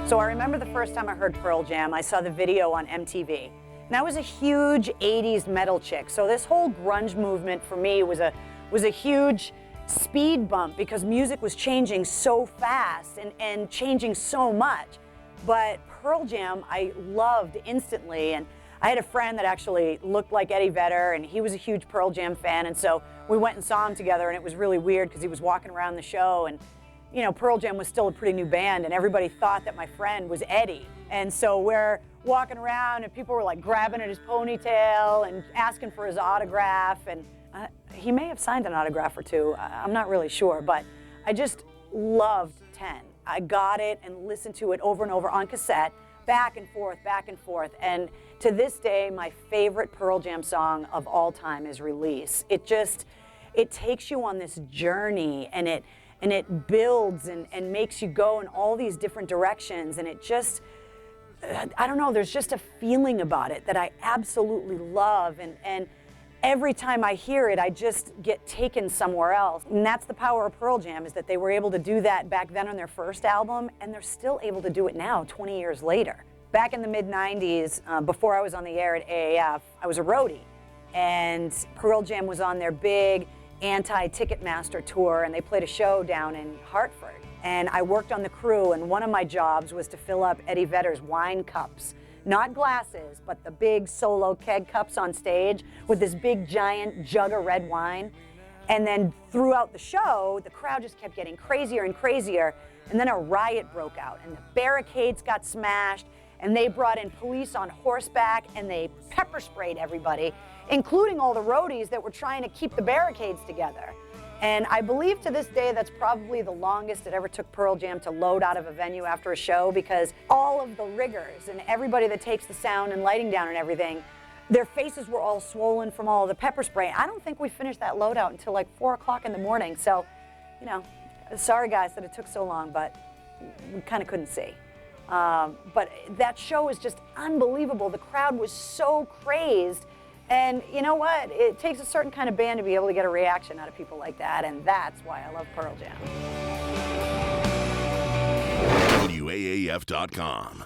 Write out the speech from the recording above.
So I remember the first time I heard Pearl Jam, I saw the video on MTV. And I was a huge 80s metal chick, so this whole grunge movement for me was a huge speed bump because music was changing so fast and changing so much. But Pearl Jam I loved instantly, and I had a friend that actually looked like Eddie Vedder, and he was a huge Pearl Jam fan, and so we went and saw him together, and it was really weird because he was walking around the show, and you know, Pearl Jam was still a pretty new band, and everybody thought that my friend was Eddie. And so we're walking around, and people were like grabbing at his ponytail and asking for his autograph, and he may have signed an autograph or two, I'm not really sure, but I just loved 10. I got it and listened to it over and over on cassette, back and forth, and to this day, my favorite Pearl Jam song of all time is Release. It takes you on this journey, and it builds and makes you go in all these different directions, and it just, I don't know, there's just a feeling about it that I absolutely love, and every time I hear it, I just get taken somewhere else. And that's the power of Pearl Jam, is that they were able to do that back then on their first album, and they're still able to do it now, 20 years later. Back in the mid-90s, before I was on the air at AAF, I was a roadie, and Pearl Jam was on their big anti-Ticketmaster tour, and they played a show down in Hartford. And I worked on the crew, and one of my jobs was to fill up Eddie Vedder's wine cups. Not glasses, but the big solo keg cups on stage with this big giant jug of red wine. And then throughout the show, the crowd just kept getting crazier and crazier, and then a riot broke out, and the barricades got smashed, and they brought in police on horseback, and they pepper sprayed everybody, including all the roadies that were trying to keep the barricades together. And I believe to this day that's probably the longest it ever took Pearl Jam to load out of a venue after a show, because all of the riggers and everybody that takes the sound and lighting down and everything, their faces were all swollen from all the pepper spray. I don't think we finished that loadout until like 4 o'clock in the morning. So, you know, sorry guys that it took so long, but we kind of couldn't see. But that show is just unbelievable. The crowd was so crazed. And you know what? It takes a certain kind of band to be able to get a reaction out of people like that, and that's why I love Pearl Jam. WAAF.com